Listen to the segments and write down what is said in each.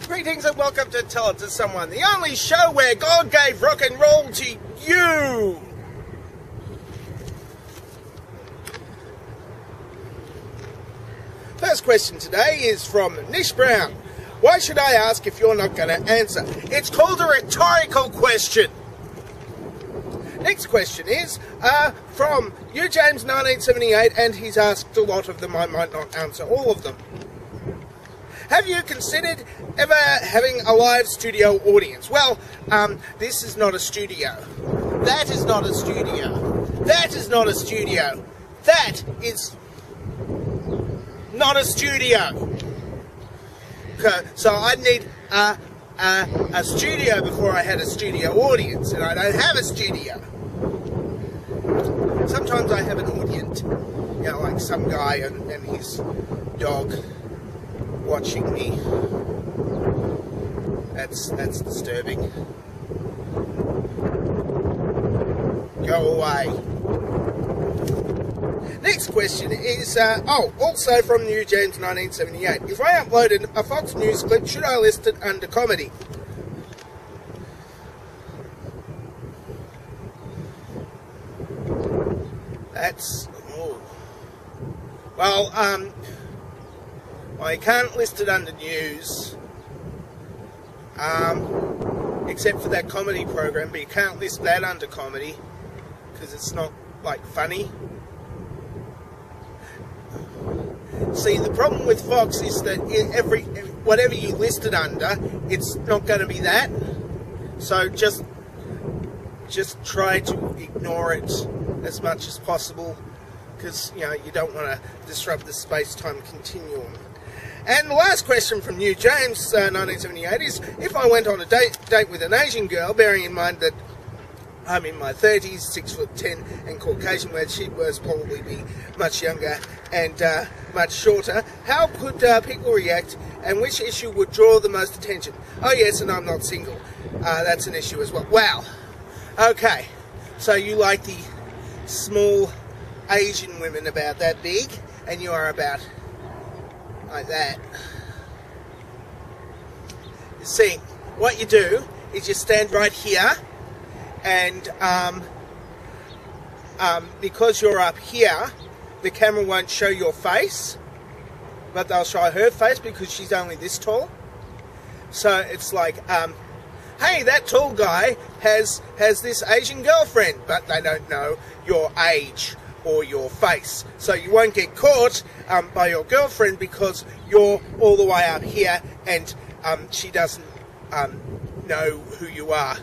Greetings and welcome to Tell It to Someone, the only show where God gave rock and roll to you. First question today is from Nish Brown. Why should I ask if you're not going to answer? It's called a rhetorical question. Next question is from U James 1978, and he's asked a lot of them. I might not answer all of them. Have you considered ever having a live studio audience? Well, this is not a studio. That is not a studio. That is not a studio. That is not a studio. Okay, so I'd need a studio before I had a studio audience, and I don't have a studio. Sometimes I have an audience, you know, like some guy and his dog watching me. That's disturbing. Go away. Next question is, also from New James 1978. If I uploaded a Fox News clip, should I list it under comedy? That's, well, I can't list it under news, except for that comedy program, but you can't list that under comedy, because it's not, like, funny. See, the problem with Fox is that whatever you list it under, it's not going to be that, so just try to ignore it as much as possible, because, you know, you don't want to disrupt the space-time continuum. And the last question from New James 1978 is, if I went on a date with an Asian girl, bearing in mind that I'm in my 30s, 6'10", and Caucasian, where she was probably be much younger and much shorter, how could people react, and which issue would draw the most attention? Oh yes, and I'm not single. That's an issue as well. Wow. Okay, so you like the small Asian women about that big, and you are about like that. You see, what you do is you stand right here, and because you're up here, the camera won't show your face, but they'll show her face because she's only this tall. So it's like, hey, that tall guy has this Asian girlfriend, but they don't know your age or your face. So you won't get caught by your girlfriend because you're all the way up here and she doesn't know who you are.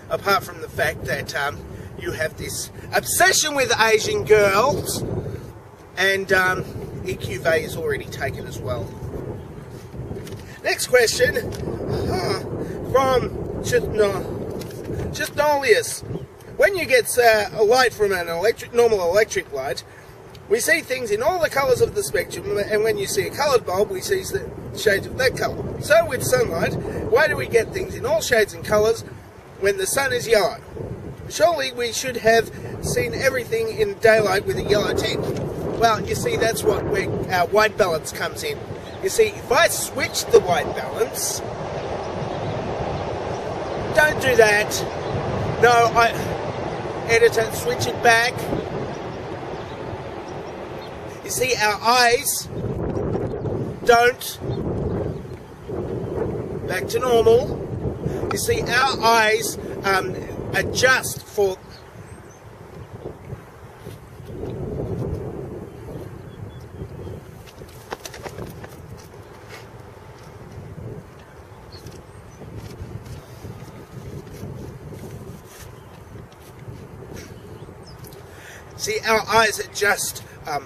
Apart from the fact that you have this obsession with Asian girls, and EQV is already taken as well. Next question from Chithnolius. When you get a light from an normal electric light, we see things in all the colours of the spectrum, and when you see a coloured bulb, we see the shades of that colour. So with sunlight, why do we get things in all shades and colours when the sun is yellow? Surely we should have seen everything in daylight with a yellow tint. Well, you see, that's what our white balance comes in. You see, if I switch the white balance, don't do that. No, editor, switch it back. You see, our eyes don't, back to normal. You see, our eyes adjust for,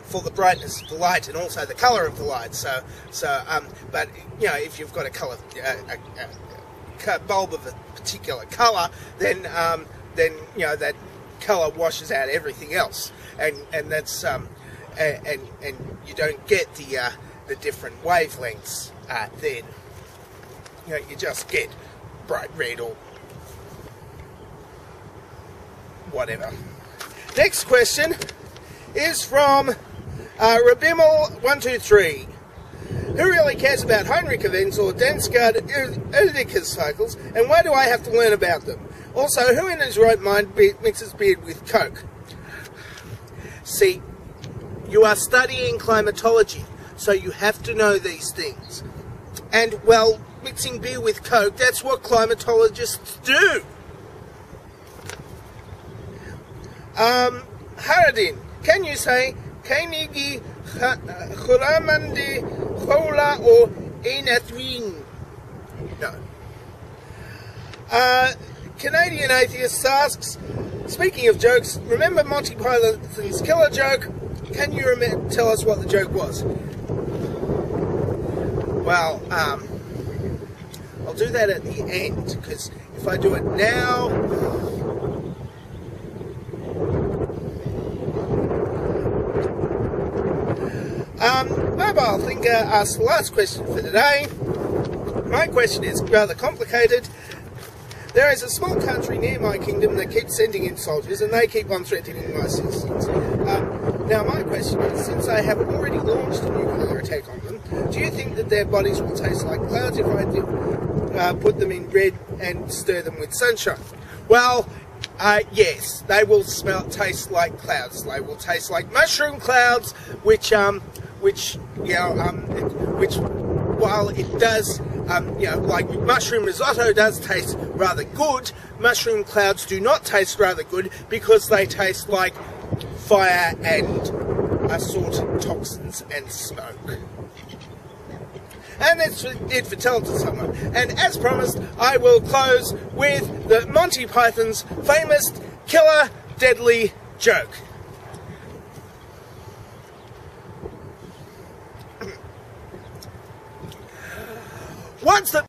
for the brightness of the light and also the colour of the light. But you know, if you've got a colour, a bulb of a particular colour, then you know that colour washes out everything else, and that's and you don't get the different wavelengths. Then you know, you just get bright red or whatever. Next question is from Rabimal123. Who really cares about Heinrich events or Dansgaard Oedipus cycles, and why do I have to learn about them? Also, who in his right mind mixes beer with Coke? See, you are studying climatology, so you have to know these things. And, well, mixing beer with Coke, that's what climatologists do. Haradin, can you say Kainigi Huramandi Hola or Enathwin? No. Canadian atheist asks, speaking of jokes, remember Monty Python's killer joke? Can you tell us what the joke was? Well, I'll do that at the end, because if I do it now... Mobile Thinker asked the last question for today. My question is rather complicated. There is a small country near my kingdom that keeps sending in soldiers, and they keep on threatening my citizens. Now my question is, since they have already launched a nuclear attack on them, do you think that their bodies will taste like clouds if I put them in bread and stir them with sunshine? Well, yes, they will taste like clouds. They will taste like mushroom clouds, which while it does, like mushroom risotto does taste rather good, mushroom clouds do not taste rather good because they taste like fire and assorted toxins and smoke. And that's it for Tell It to Someone. And as promised, I will close with the Monty Python's famous killer deadly joke. Once the